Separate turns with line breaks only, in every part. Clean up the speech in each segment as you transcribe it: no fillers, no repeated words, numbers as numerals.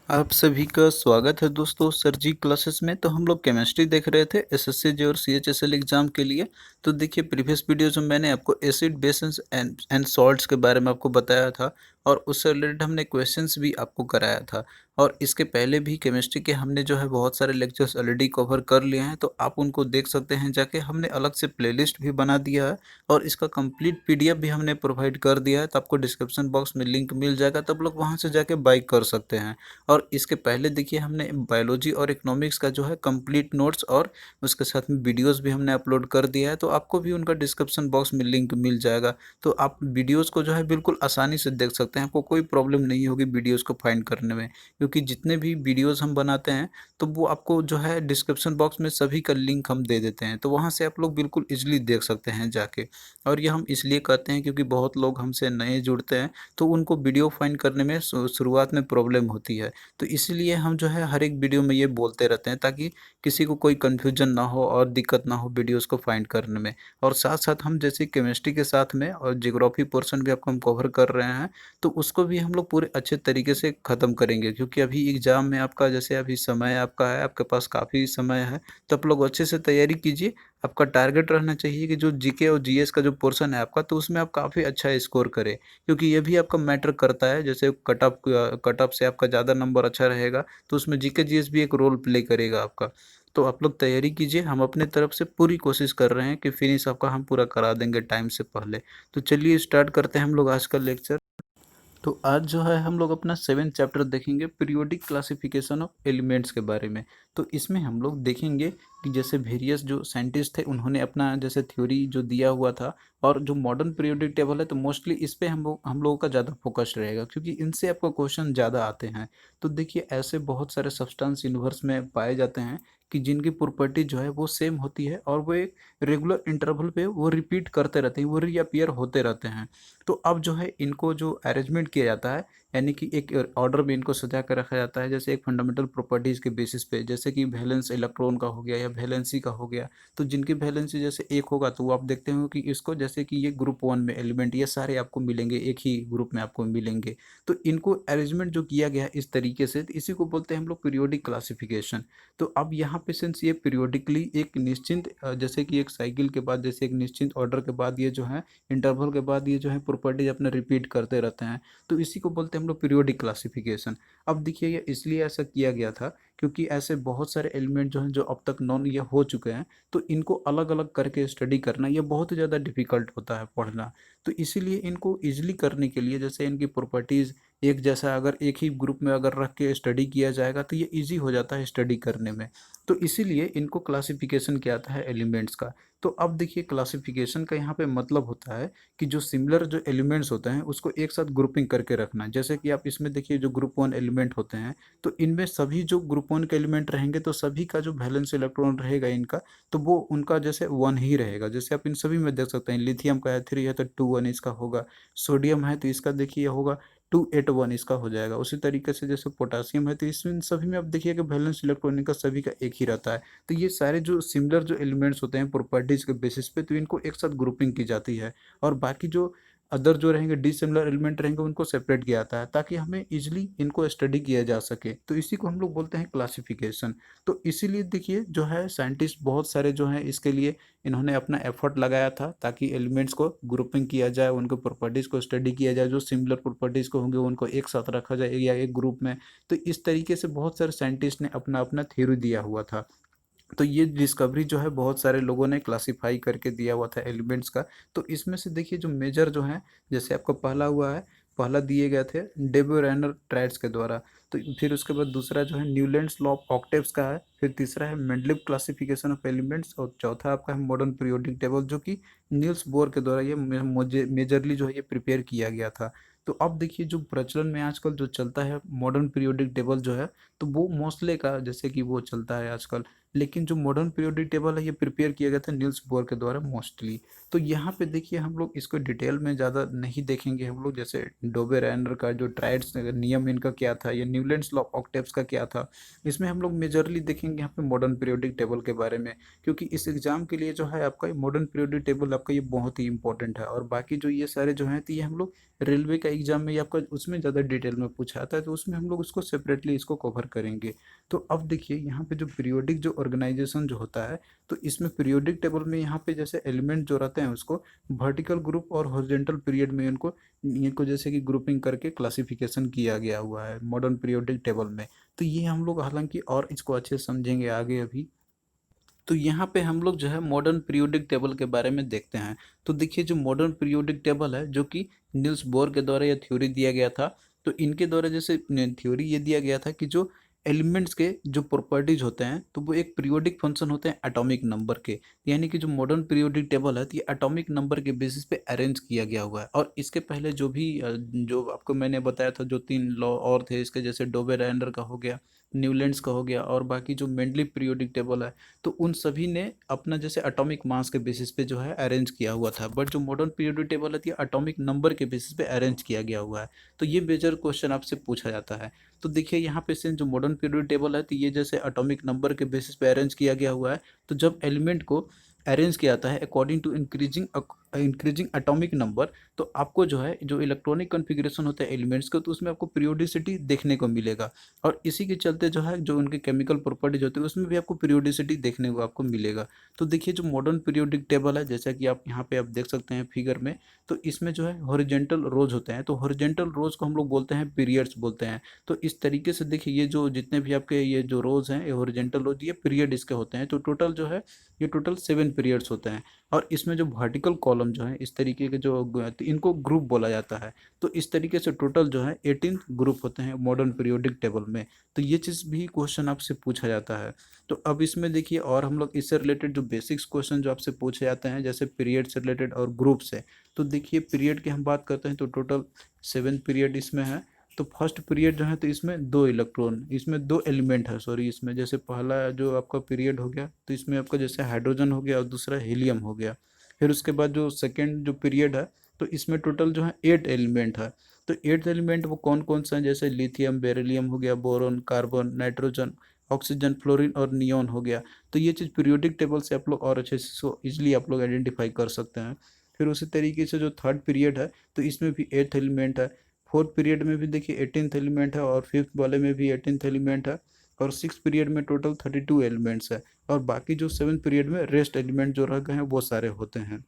आप सभी का स्वागत है दोस्तों सर जी क्लासेस में। तो हम लोग केमिस्ट्री देख रहे थे एसएससी और सीएचएसएल एग्जाम के लिए। तो देखिए प्रीवियस वीडियोज में मैंने आपको एसिड बेसेस एंड सॉल्ट्स के बारे में आपको बताया था और उससे रिलेटेड हमने क्वेश्चंस भी आपको कराया था। और इसके पहले भी केमिस्ट्री के हमने जो है बहुत सारे लेक्चर्स ऑलरेडी कवर कर लिए हैं, तो आप उनको देख सकते हैं जाके। हमने अलग से प्लेलिस्ट भी बना दिया है और इसका कंप्लीट पीडीएफ भी हमने प्रोवाइड कर दिया है, तो आपको डिस्क्रिप्शन बॉक्स में लिंक मिल जाएगा, तब लोग वहाँ से जाके बाई कर सकते हैं। और इसके पहले देखिए हमने बायोलॉजी और इकोनॉमिक्स का जो है कंप्लीट नोट्स और उसके साथ में वीडियोस भी हमने अपलोड कर दिया है, तो आपको भी उनका डिस्क्रिप्शन बॉक्स में लिंक मिल जाएगा। तो आप वीडियोस को जो है बिल्कुल आसानी से देख सकते हैं, आपको कोई प्रॉब्लम नहीं होगी वीडियोस को फाइंड करने में, क्योंकि जितने भी वीडियोस हम बनाते हैं तो वो आपको जो है डिस्क्रिप्शन बॉक्स में सभी का लिंक हम दे देते हैं, तो वहाँ से आप लोग बिल्कुल ईजिली देख सकते हैं जाके। और ये हम इसलिए कहते हैं क्योंकि बहुत लोग हमसे नए जुड़ते हैं, तो उनको वीडियो फाइंड करने में शुरुआत में प्रॉब्लम होती है। तो इसीलिए हम जो है हर एक वीडियो में ये बोलते रहते हैं, ताकि किसी को कोई कन्फ्यूजन ना हो और दिक्कत ना हो वीडियोस को फाइंड करने में। और साथ साथ हम जैसे केमिस्ट्री के साथ में और जियोग्राफी पोर्शन भी आपको हम कवर कर रहे हैं, तो उसको भी हम लोग पूरे अच्छे तरीके से ख़त्म करेंगे, क्योंकि अभी एग्ज़ाम में आपका जैसे अभी समय आपका है, आपके पास काफ़ी समय है, तो आप लोग अच्छे से तैयारी कीजिए। आपका टारगेट रहना चाहिए कि जो जीके और जीएस का जो पोर्शन है आपका, तो उसमें आप काफ़ी अच्छा स्कोर करें, क्योंकि ये भी आपका मैटर करता है। जैसे कट ऑफ से आपका ज़्यादा नंबर अच्छा रहेगा, तो उसमें जीके जीएस भी एक रोल प्ले करेगा आपका। तो आप लोग तैयारी कीजिए, हम अपने तरफ से पूरी कोशिश कर रहे हैं कि फिनिश आपका हम पूरा करा देंगे टाइम से पहले। तो चलिए स्टार्ट करते हैं हम लोग आज का लेक्चर। तो आज जो है हम लोग अपना 7th चैप्टर देखेंगे, पीरियोडिक क्लासिफिकेशन ऑफ एलिमेंट्स के बारे में। तो इसमें हम लोग देखेंगे कि जैसे वेरियस जो साइंटिस्ट थे उन्होंने अपना जैसे थ्योरी जो दिया हुआ था, और जो मॉडर्न पीरियोडिक टेबल है, तो मोस्टली इस पे हम लोगों का ज़्यादा फोकस रहेगा, क्योंकि इनसे आपको क्वेश्चन ज़्यादा आते हैं। तो देखिए ऐसे बहुत सारे सब्सटेंस यूनिवर्स में पाए जाते हैं कि जिनकी प्रॉपर्टी जो है वो सेम होती है, और वो एक रेगुलर इंटरवल पे वो रिपीट करते रहते हैं, वो रीअपियर होते रहते हैं। तो अब जो है इनको जो अरेंजमेंट किया जाता है, यानी कि एक ऑर्डर में इनको सजा कर रखा जाता है, जैसे एक फंडामेंटल प्रॉपर्टीज़ के बेसिस पे, जैसे कि वैलेंस इलेक्ट्रॉन का हो गया या वैलेंसी का हो गया। तो जिनकी वैलेंसी जैसे एक होगा, तो वो आप देखते हो कि इसको जैसे कि ये ग्रुप वन में एलिमेंट ये सारे आपको मिलेंगे, एक ही ग्रुप में आपको मिलेंगे। तो इनको अरेंजमेंट जो किया गया है इस तरीके से, तो इसी को बोलते हैं हम लोग पीरियोडिक क्लासिफिकेशन। तो अब यहाँ पे सिंस ये पीरियोडिकली एक निश्चित जैसे कि एक साइकिल के बाद, जैसे एक निश्चित ऑर्डर के बाद ये जो है इंटरवल के बाद ये जो है प्रॉपर्टीज अपने रिपीट करते रहते हैं, तो इसी को बोलते हैं हम लोग पीरियोडिक क्लासिफिकेशन। अब देखिए ये इसलिए ऐसा किया गया था क्योंकि ऐसे बहुत सारे एलिमेंट जो हैं जो अब तक नॉन ये हो चुके हैं, तो इनको अलग अलग करके स्टडी करना ये बहुत ज़्यादा डिफिकल्ट होता है पढ़ना। तो इसीलिए इनको ईजिली करने के लिए, जैसे इनकी प्रॉपर्टीज़ एक जैसा अगर एक ही ग्रुप में अगर रख के स्टडी किया जाएगा, तो ये ईजी हो जाता है स्टडी करने में। तो इसीलिए इनको क्लासिफिकेशन किया जाता है एलिमेंट्स का। तो अब देखिए क्लासिफिकेशन का यहाँ पे मतलब होता है कि जो सिमिलर जो एलिमेंट्स होते हैं उसको एक साथ ग्रुपिंग करके रखना। जैसे कि आप इसमें देखिए जो ग्रुप वन एलिमेंट होते हैं, तो इनमें सभी जो ग्रुप वन के एलिमेंट रहेंगे, तो सभी का जो वैलेंस इलेक्ट्रॉन रहेगा इनका, तो वो उनका जैसे वन ही रहेगा। जैसे आप इन सभी में देख सकते हैं, लिथियम का है 3 है तो 2 1 इसका होगा, सोडियम है तो इसका देखिए होगा 2 8 1 इसका हो जाएगा। उसी तरीके से जैसे पोटासियम है, तो इसमें सभी में आप देखिए कि वैलेंस इलेक्ट्रॉन इनका सभी का एक ही रहता है। तो ये सारे जो सिमिलर जो एलिमेंट्स होते हैं प्रॉपर्टीज के बेसिस पे, तो इनको एक साथ ग्रुपिंग की जाती है। और बाकी जो अदर जो रहेंगे डिसिमिलर एलिमेंट रहेंगे उनको सेपरेट किया जाता है, ताकि हमें इजिली इनको स्टडी किया जा सके। तो इसी को हम लोग बोलते हैं क्लासिफिकेशन। तो इसीलिए देखिए जो है साइंटिस्ट बहुत सारे जो हैं इसके लिए इन्होंने अपना एफर्ट लगाया था, ताकि एलिमेंट्स को ग्रुपिंग किया जाए, उनके प्रॉपर्टीज़ को स्टडी किया जाए, जो सिमिलर प्रॉपर्टीज़ को होंगे उनको एक साथ रखा जाए या एक ग्रुप में। तो इस तरीके से बहुत सारे साइंटिस्ट ने अपना अपना थ्योरी दिया हुआ था। तो ये डिस्कवरी जो है बहुत सारे लोगों ने क्लासिफाई करके दिया हुआ था एलिमेंट्स का। तो इसमें से देखिए जो मेजर जो है, जैसे आपका पहला हुआ है, पहला दिए गए थे डेबोरेनर ट्राइड्स के द्वारा। तो फिर उसके बाद दूसरा जो है न्यूलैंड्स लॉ ऑफ ऑक्टेव्स का है, फिर तीसरा है मेंडलीव क्लासिफिकेशन ऑफ एलिमेंट्स, और चौथा आपका है मॉडर्न पीरियोडिक टेबल, जो कि नील्स बोर के द्वारा ये मेजरली जो है ये प्रिपेयर किया गया था। तो अब देखिए जो प्रचलन में आजकल जो चलता है मॉडर्न पीरियोडिक टेबल जो है, तो वो मोस्टली का जैसे कि वो चलता है आजकल, लेकिन जो मॉडर्न पीरियोडिक टेबल है ये प्रिपेयर किया गया था नील्स बोर के द्वारा मोस्टली। तो यहाँ पे देखिए हम लोग इसको डिटेल में ज़्यादा नहीं देखेंगे हम लोग, जैसे डोबे रैनर का जो ट्राइड्स नियम इनका क्या था या न्यूलैंड्स लॉ ऑफ ऑक्टेव्स का क्या था, इसमें हम लोग मेजरली देखेंगे यहाँ पे मॉडर्न पीरियोडिक टेबल के बारे में, क्योंकि इस एग्जाम के लिए जो है आपका मॉडर्न पीरियोडिक टेबल आपका ये बहुत ही इंपॉर्टेंट है। और बाकी जो ये सारे जो हैं तो ये हम लोग रेलवे का एग्जाम में ये आपका उसमें ज़्यादा डिटेल में पूछा आता है, तो उसमें हम लोग उसको सेपरेटली इसको कवर करेंगे। तो अब देखिए यहाँ पे जो पीरियोडिक जो ऑर्गेनाइजेशन जो होता है, तो इसमें पीरियोडिक टेबल में यहाँ पे जैसे एलिमेंट जो रहते हैं उसको वर्टिकल ग्रुप और हॉरिजॉन्टल पीरियड में इनको जैसे कि ग्रुपिंग करके क्लासिफिकेशन किया गया हुआ है मॉडर्न पीरियोडिक टेबल में। तो ये हम लोग हालांकि और इसको अच्छे से समझेंगे आगे अभी। तो यहाँ पे हम लोग जो है मॉडर्न पीरियोडिक टेबल के बारे में देखते हैं। तो देखिए जो मॉडर्न पीरियोडिक टेबल है जो कि निल्स बोर के द्वारा यह थ्योरी दिया गया था, तो इनके द्वारा जैसे थ्योरी ये दिया गया था कि जो एलिमेंट्स के जो प्रॉपर्टीज होते हैं तो वो एक पीरियोडिक फंक्शन होते हैं एटॉमिक नंबर के। यानी कि जो मॉडर्न पीरियोडिक टेबल है तो ये एटॉमिक नंबर के बेसिस पे अरेंज किया गया हुआ है। और इसके पहले जो भी जो आपको मैंने बताया था जो 3 लॉ और थे इसके, जैसे डोबे रैंडर का हो गया, न्यूलैंड्स का हो गया, और बाकी जो मेंडलीव पीरियोडिक टेबल है, तो उन सभी ने अपना जैसे एटॉमिक मास के बेसिस पे जो है अरेंज किया हुआ था। बट जो मॉडर्न पीरियोडिक टेबल है ये एटॉमिक नंबर के बेसिस पे अरेंज किया गया हुआ है। तो ये मेजर क्वेश्चन आपसे पूछा जाता है। तो देखिए यहाँ पे से जो मॉडर्न पीरियोडिक टेबल है तो ये जैसे एटॉमिक नंबर के बेसिस पे अरेंज किया गया हुआ है। तो जब एलिमेंट को अरेंज किया जाता है according to increasing atomic number, तो आपको जो है जो इलेक्ट्रॉनिक कॉन्फ़िगरेशन होता है एलिमेंट्स का, तो उसमें आपको पीरियोडिसिटी देखने को मिलेगा। और इसी के चलते जो है जो उनके केमिकल प्रॉपर्टीज होती है उसमें भी आपको पीरियोडिसिटी देखने को आपको मिलेगा। तो देखिए जो मॉडर्न पीरियोडिक टेबल है जैसा कि आप यहाँ पे आप देख सकते हैं फिगर में, तो इसमें जो है हॉरिजॉन्टल रोज होते हैं, तो हॉरिजॉन्टल रोज को हम लोग बोलते हैं पीरियड्स बोलते हैं। तो इस तरीके से देखिए ये जो जितने भी आपके ये जो रोज हैं ये हॉरिजॉन्टल रोज ये पीरियड इसके होते हैं। तो टोटल जो है ये टोटल 7 पीरियड्स होते हैं। और इसमें जो वर्टिकल कॉलम जो है इस तरीके के जो तो इनको ग्रुप बोला जाता है। तो इस तरीके से टोटल जो है 18 ग्रुप होते हैं मॉडर्न पीरियोडिक टेबल में। तो ये चीज़ भी क्वेश्चन आपसे पूछा जाता है। तो अब इसमें देखिए और हम लोग इससे रिलेटेड जो बेसिक्स क्वेश्चन जो आपसे पूछे जाते हैं जैसे पीरियड से रिलेटेड और ग्रुप से। तो देखिए पीरियड की हम बात करते हैं तो टोटल 7 पीरियड इसमें है। तो फर्स्ट पीरियड जो है तो इसमें 2 इलेक्ट्रॉन, इसमें 2 एलिमेंट है, सॉरी, इसमें जैसे पहला जो आपका पीरियड हो गया तो इसमें आपका जैसे हाइड्रोजन हो गया और दूसरा हीलियम हो गया। फिर उसके बाद जो सेकेंड जो पीरियड है तो इसमें टोटल जो है 8 एलिमेंट है। तो 8 एलिमेंट वो कौन कौन सा है, जैसे लिथियम, बेरिलियम हो गया, boron, carbon, nitrogen, oxygen, fluorine और नियोन हो गया। तो ये चीज़ पीरियोडिक टेबल से आप लोग और अच्छे से सो इजली आप लोग आइडेंटिफाई कर सकते हैं। फिर उसी तरीके से जो थर्ड पीरियड है तो इसमें भी 8 एलिमेंट है। फोर्थ पीरियड में भी देखिए 18th एलिमेंट है और फिफ्थ वाले में भी 18th एलिमेंट है। और सिक्स पीरियड में टोटल 32 एलिमेंट्स है। और बाकी जो सेवन पीरियड में रेस्ट एलिमेंट जो रह गए हैं वो सारे होते हैं।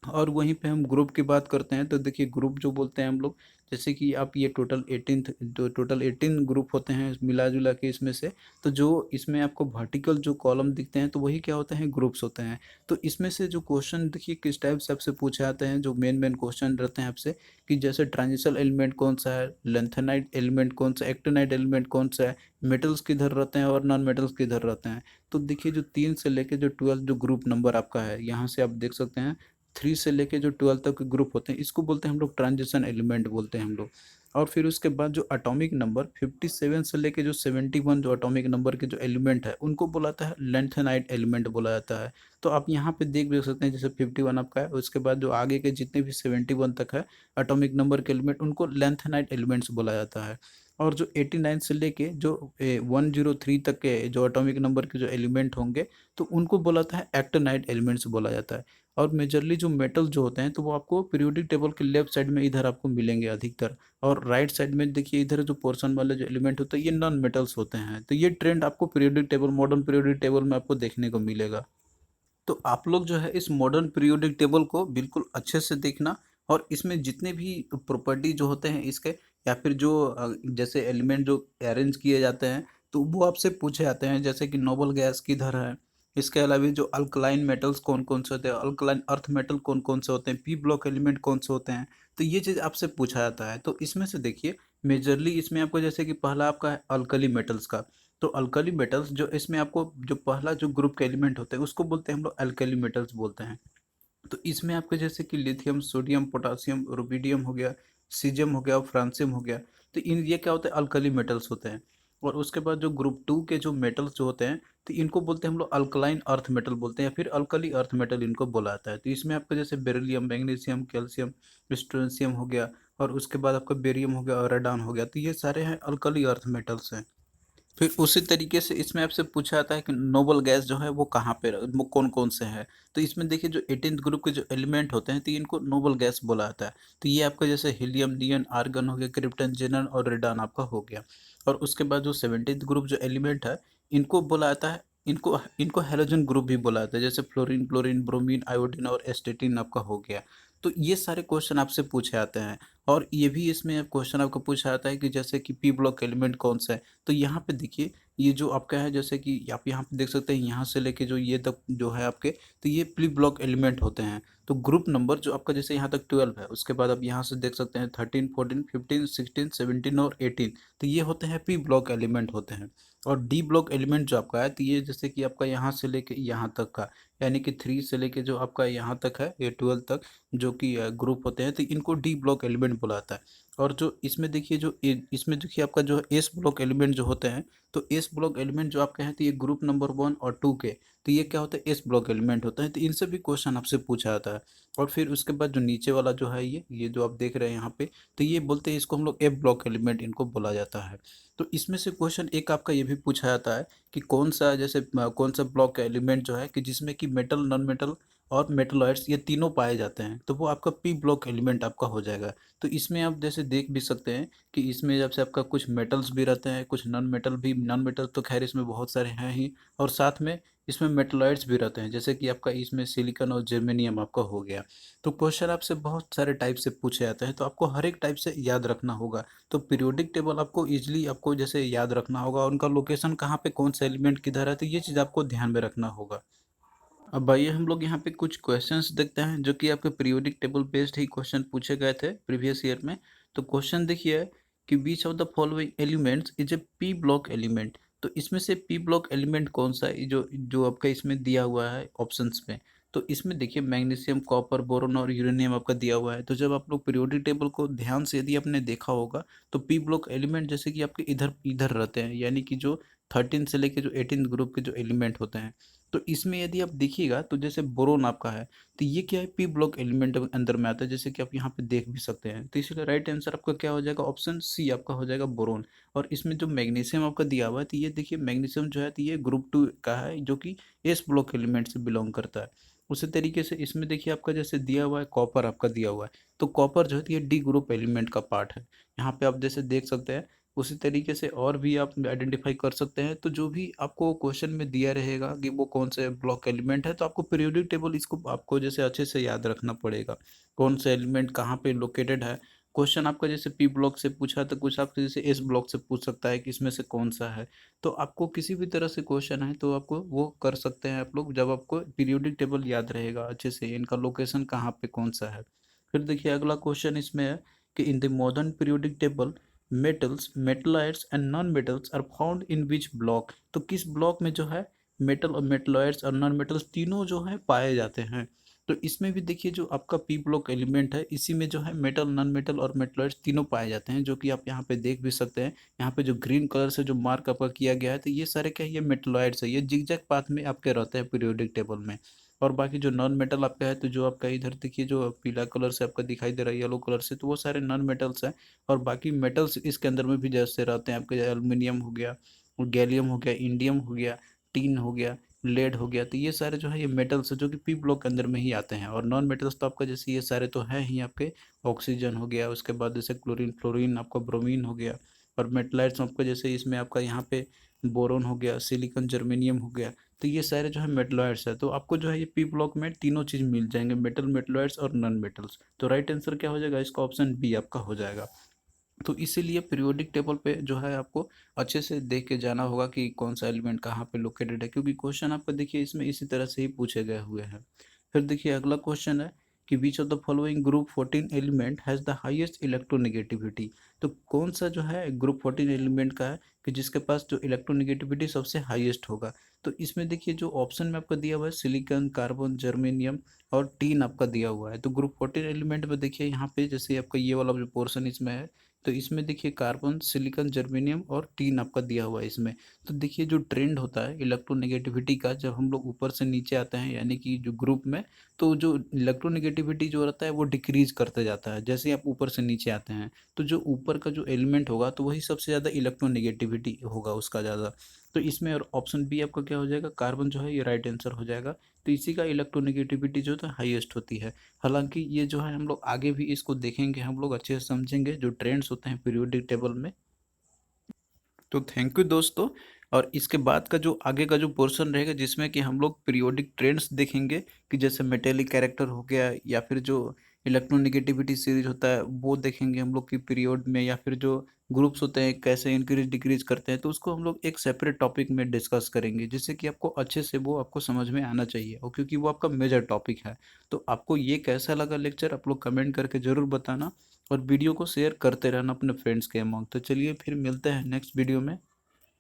और वहीं पे हम ग्रुप की बात करते हैं तो देखिए ग्रुप जो बोलते हैं हम लोग, जैसे कि आप ये टोटल 18 जो टोटल 18 ग्रुप होते हैं मिला जुला के इसमें से, तो जो इसमें आपको वर्टिकल जो कॉलम दिखते हैं तो वही क्या होते हैं, ग्रुप्स होते हैं। तो इसमें से जो क्वेश्चन देखिए किस टाइप से आपसे पूछे जाते हैं, जो मेन मेन क्वेश्चन रहते हैं आपसे कि जैसे ट्रांजिशन एलिमेंट कौन सा है, लेंथेनाइट एलिमेंट कौन सा, एक्टिनाइट एलिमेंट कौन सा है, मेटल्स किधर रहते हैं और नॉन मेटल्स किधर रहते हैं। तो देखिए जो 3 से लेके जो 12 जो ग्रुप नंबर आपका है यहाँ से आप देख सकते हैं 3 से लेके जो 12 तक के ग्रुप होते हैं इसको बोलते हैं हम लोग ट्रांजिशन एलिमेंट बोलते हैं हम लोग। और फिर उसके बाद जो एटॉमिक नंबर 57 से लेके जो 71 जो एटॉमिक नंबर के जो एलिमेंट है उनको बोलाता है लेंथेनाइट एलिमेंट बोला जाता है। तो आप यहाँ पे देख सकते हैं जैसे 51 आपका है, उसके बाद जो आगे के जितने भी 71 तक है एटॉमिक नंबर के एलिमेंट उनको लेंथेनाइट एलिमेंट्स बोला जाता है। और जो 89 से लेके जो 103 तक के जो एटॉमिक नंबर के जो एलिमेंट होंगे तो उनको बोलाता है एक्टिनाइट एलिमेंट्स बोला जाता है। और मेजरली जो मेटल जो होते हैं तो वो आपको पीरियोडिक टेबल के लेफ्ट साइड में इधर आपको मिलेंगे अधिकतर। और राइट साइड में देखिए इधर जो पोर्शन वाले जो एलिमेंट होते हैं ये नॉन मेटल्स होते हैं। तो ये ट्रेंड आपको periodic table modern periodic table में आपको देखने को मिलेगा। तो आप लोग जो है इस मॉडर्न पीरियोडिक टेबल को बिल्कुल अच्छे से देखना। और इसमें जितने भी प्रॉपर्टी जो होते हैं इसके, या फिर जो जैसे एलिमेंट जो अरेंज किए जाते हैं तो वो आपसे पूछे जाते हैं, जैसे कि नोबल गैस किधर है। इसके अलावा जो अल्कलाइन मेटल्स कौन कौन से होते हैं, अल्कलाइन अर्थ मेटल कौन कौन से होते हैं, पी ब्लॉक एलिमेंट कौन से होते हैं। तो ये चीज़ आपसे पूछा जाता है। तो इसमें से देखिए मेजरली इसमें आपको जैसे कि पहला आपका है अल्कली मेटल्स का। तो अल्कली मेटल्स जो इसमें आपको जो पहला जो ग्रुप के एलिमेंट होते हैं उसको बोलते हैं हम लोग अल्कली मेटल्स बोलते हैं। तो इसमें आपके जैसे कि लिथियम, सोडियम, पोटासियम, रुबिडियम हो गया, सीजियम हो गया और फ्रांसियम हो गया। तो इन ये क्या होता है, अल्कली मेटल्स होते हैं। और उसके बाद जो ग्रुप 2 के जो मेटल्स जो होते हैं, तो इनको बोलते हैं हम लोग अल्कलाइन अर्थ मेटल बोलते हैं, या फिर अल्कली अर्थ मेटल इनको बोला जाता है। तो इसमें आपका जैसे बेरिलियम, मैग्नीशियम, कैल्शियम, स्ट्रोंशियम हो गया, और उसके बाद आपका बेरियम हो गया और रेडॉन हो गया, तो ये सारे हैं अल्कली अर्थ मेटल्स हैं। फिर उसी तरीके से इसमें आपसे पूछा जाता है कि नोबल गैस जो है वो कहाँ पे वो कौन-कौन से हैं। तो इसमें देखिए जो 18th ग्रुप के जो एलिमेंट होते हैं, तो इनको नोबल गैस बोला जाता है। तो ये आपका जैसे हीलियम, नियन, आर्गन हो गया, क्रिप्टन, ज़ेनन और रेडॉन आपका हो गया। और उसके बाद जो 17th ग्रुप जो एलिमेंट है, इनको बोला जाता है, इनको इनको हैलोजन ग्रुप भी बोला जाता है, जैसे फ्लोरीन, क्लोरीन, ब्रोमीन, आयोडीन और एस्टेटिन आपका हो गया। तो ये सारे क्वेश्चन आपसे पूछे जाते हैं। और ये भी इसमें क्वेश्चन आपको पूछा जाता है कि जैसे कि पी ब्लॉक एलिमेंट कौन सा है। तो यहाँ पे देखिए, ये जो आपका है, जैसे कि आप यहाँ पे देख सकते हैं, यहाँ से लेके जो ये तक जो है आपके, तो ये पी ब्लॉक एलिमेंट होते हैं। तो ग्रुप नंबर जो आपका जैसे यहाँ तक 12 है, उसके बाद आप यहाँ से देख सकते हैं 13, 14, 15, 16, 17 और 18, तो ये होते हैं पी ब्लॉक एलिमेंट होते हैं। और डी ब्लॉक एलिमेंट जो आपका है, तो ये जैसे कि आपका यहाँ से लेके यहाँ तक का, यानी कि 3 से लेके जो आपका यहाँ तक है, ये 12 तक जो कि ग्रुप होते हैं, तो इनको डी ब्लॉक एलिमेंट बोला जाता है। और जो इसमें देखिए, जो इसमें देखिए आपका जो एस ब्लॉक एलिमेंट जो होते हैं, तो एस ब्लॉक एलिमेंट जो आपके हैं, तो ये ग्रुप नंबर 1 और 2 के, तो ये क्या होता है, एस ब्लॉक एलिमेंट होता है। तो इनसे भी क्वेश्चन आपसे पूछा जाता है। और फिर उसके बाद जो नीचे वाला जो है, ये जो आप देख रहे हैं यहाँ पे, तो ये बोलते हैं, इसको हम लोग एफ ब्लॉक एलिमेंट इनको बोला जाता है। तो इसमें से क्वेश्चन एक आपका ये भी पूछा जाता है कि कौन सा, जैसे कौन सा ब्लॉक एलिमेंट जो है कि जिसमें कि मेटल, नॉन मेटल और मेटलॉइड्स ये तीनों पाए जाते हैं, तो वो आपका पी ब्लॉक एलिमेंट आपका हो जाएगा। तो इसमें आप जैसे देख भी सकते हैं कि इसमें जब से आपका कुछ मेटल्स भी रहते हैं, कुछ नॉन मेटल भी, नॉन मेटल तो खैर इसमें बहुत सारे हैं ही, और साथ में इसमें मेटलॉइड्स भी रहते हैं, जैसे कि आपका इसमें सिलिकॉन और जर्मेनियम आपका हो गया। तो क्वेश्चन आपसे बहुत सारे टाइप से पूछे जाते हैं, तो आपको हर एक टाइप से याद रखना होगा। तो पीरियोडिक टेबल आपको ईजिली आपको जैसे याद रखना होगा, उनका लोकेशन कहाँ पे, कौन सा एलिमेंट किधर है, तो ये चीज़ आपको ध्यान में रखना होगा। अब आइए हम लोग यहाँ पे कुछ क्वेश्चंस देखते हैं, जो कि आपके पीरियोडिक टेबल बेस्ड ही क्वेश्चन पूछे गए थे प्रीवियस ईयर में। तो क्वेश्चन देखिए कि which of the following elements is a P block element. तो इसमें से पी ब्लॉक एलिमेंट कौन सा है, जो जो आपका इसमें दिया हुआ है ऑप्शंस में। तो इसमें देखिए मैग्नीशियम, कॉपर, बोरोन और यूरेनियम आपका दिया हुआ है। तो जब आप लोग पीरियोडिक टेबल को ध्यान से यदि आपने देखा होगा, तो पी ब्लॉक एलिमेंट जैसे कि आपके इधर इधर रहते हैं, यानी कि जो 13 से लेके जो 18 ग्रुप के जो एलिमेंट होते हैं। तो इसमें यदि आप देखिएगा, तो जैसे बोरोन आपका है, तो ये क्या है, पी ब्लॉक एलिमेंट अंदर में आता है, जैसे कि आप यहाँ पे देख भी सकते हैं। तो इसलिए राइट आंसर आपका क्या हो जाएगा, ऑप्शन सी आपका हो जाएगा बोरोन। और इसमें जो मैग्नीशियम आपका दिया हुआ है, तो ये देखिए मैग्नीशियम जो है, तो ये ग्रुप 2 का है, जो कि एस ब्लॉक एलिमेंट से बिलोंग करता है। उसी तरीके से इसमें देखिए आपका जैसे दिया हुआ है, कॉपर आपका दिया हुआ है, तो कॉपर जो है, तो ये डी ग्रुप एलिमेंट का पार्ट है। यहाँ पे आप जैसे देख सकते हैं। उसी तरीके से और भी आप आइडेंटिफाई कर सकते हैं। तो जो भी आपको क्वेश्चन में दिया रहेगा कि वो कौन से ब्लॉक एलिमेंट है, तो आपको पीरियोडिक टेबल इसको आपको जैसे अच्छे से याद रखना पड़ेगा, कौन सा एलिमेंट कहाँ पे लोकेटेड है। क्वेश्चन आपका जैसे पी ब्लॉक से पूछा, तो कुछ आपसे जैसे एस ब्लॉक से पूछ सकता है कि इसमें से कौन सा है। तो आपको किसी भी तरह से क्वेश्चन है, तो आपको वो कर सकते हैं आप लोग, जब आपको पीरियोडिक टेबल याद रहेगा अच्छे से, इनका लोकेशन कहाँ पे कौन सा है। फिर देखिए अगला क्वेश्चन इसमें है कि in the modern periodic table metals, metalloids and non metals are found in which block. तो किस ब्लॉक में जो है मेटल और मेटलॉइड्स और नॉन मेटल्स तीनों जो है पाए जाते हैं। तो इसमें भी देखिए जो आपका पी ब्लॉक एलिमेंट है, इसी में जो है मेटल, नॉन मेटल और मेटलॉइड्स तीनों पाए जाते हैं, जो कि आप यहाँ पे देख भी सकते हैं। यहाँ पे जो ग्रीन कलर से जो मार्क आपका किया गया है, तो ये सारे क्या है, ये मेटलॉइड्स है, ये जिगजैग पाथ में आपके रहते हैं पीरियोडिक टेबल में। और बाकी जो नॉन मेटल आपका है, तो जो आपका इधर देखिए जो पीला कलर से आपका दिखाई दे रहा है, येलो कलर से, तो वो सारे नॉन मेटल्स हैं। और बाकी मेटल्स इसके अंदर में भी जैसे रहते हैं आपके, एल्युमिनियम हो गया, और गैलियम हो गया, इंडियम हो गया, टीन हो गया, लेड हो गया, तो ये सारे जो है ये मेटल्स है, जो कि पी ब्लॉक के अंदर में ही आते हैं। और नॉन मेटल्स तो आपका जैसे ये सारे तो हैं ही आपके, ऑक्सीजन हो गया, उसके बाद जैसे क्लोरीन, फ्लोरीन, आपका ब्रोमीन हो गया। और मेटलाइट्स आपका जैसे इसमें आपका यहाँ पे बोरोन हो गया, सिलिकॉन, जर्मेनियम हो गया। तो ये सारे जो है मेटलॉइड्स है, तो आपको जो है ये पी ब्लॉक में तीनों चीज़ मिल जाएंगे, मेटल, मेटलॉइड्स और नॉन मेटल्स। तो राइट आंसर क्या हो जाएगा इसका, ऑप्शन बी आपका हो जाएगा। तो इसीलिए पीरियोडिक टेबल पे जो है आपको अच्छे से देख के जाना होगा कि कौन सा एलिमेंट कहाँ पे लोकेटेड है, क्योंकि क्वेश्चन आपका देखिए इसमें इसी तरह से ही पूछे गए हुए हैं। फिर देखिए अगला क्वेश्चन है कि which of the following group 14 element has the highest electronegativity. तो कौन सा जो है ग्रुप 14 एलिमेंट का है कि जिसके पास जो इलेक्ट्रोनेगेटिविटी सबसे हाईएस्ट होगा। तो इसमें देखिए जो ऑप्शन में आपका दिया हुआ है, सिलिकॉन, कार्बन, जर्मेनियम और टीन आपका दिया हुआ है। तो ग्रुप 14 एलिमेंट में देखिए यहाँ पे जैसे आपका ये वाला जो पोर्शन इसमें है, तो इसमें देखिए कार्बन, सिलिकॉन, जर्मेनियम और टिन आपका दिया हुआ है इसमें। तो देखिए जो ट्रेंड होता है इलेक्ट्रोनेगेटिविटी का, जब हम लोग ऊपर से नीचे आते हैं यानी कि जो ग्रुप में, तो जो इलेक्ट्रोनेगेटिविटी जो रहता है वो डिक्रीज करते जाता है जैसे ही आप ऊपर से नीचे आते हैं। तो जो ऊपर का जो एलिमेंट होगा तो वही सबसे ज़्यादा इलेक्ट्रोनेगेटिविटी होगा उसका ज़्यादा। तो इसमें और ऑप्शन बी आपका क्या हो जाएगा, कार्बन जो है ये राइट आंसर हो जाएगा। तो इसी का इलेक्ट्रोनेगेटिविटी जो है हाईएस्ट होती है। हालांकि ये जो है हम लोग आगे भी इसको देखेंगे, हम लोग अच्छे से समझेंगे जो ट्रेंड्स होते हैं पीरियोडिक टेबल में। तो थैंक यू दोस्तों। और इसके बाद का जो आगे का जो पोर्शन रहेगा जिसमें कि हम लोग पीरियोडिक ट्रेंड्स देखेंगे, कि जैसे मेटेलिक कैरेक्टर हो गया या फिर जो इलेक्ट्रोनेगेटिविटी सीरीज होता है वो देखेंगे हम लोग कि पीरियड में, या फिर जो ग्रुप्स होते हैं कैसे इंक्रीज डिक्रीज करते हैं, तो उसको हम लोग एक सेपरेट टॉपिक में डिस्कस करेंगे जिससे कि आपको अच्छे से वो आपको समझ में आना चाहिए, और क्योंकि वो आपका मेजर टॉपिक है। तो आपको ये कैसा लगा लेक्चर आप लोग कमेंट करके ज़रूर बताना, और वीडियो को शेयर करते रहना अपने फ्रेंड्स के अमाउंट। तो चलिए फिर मिलते हैं नेक्स्ट वीडियो में।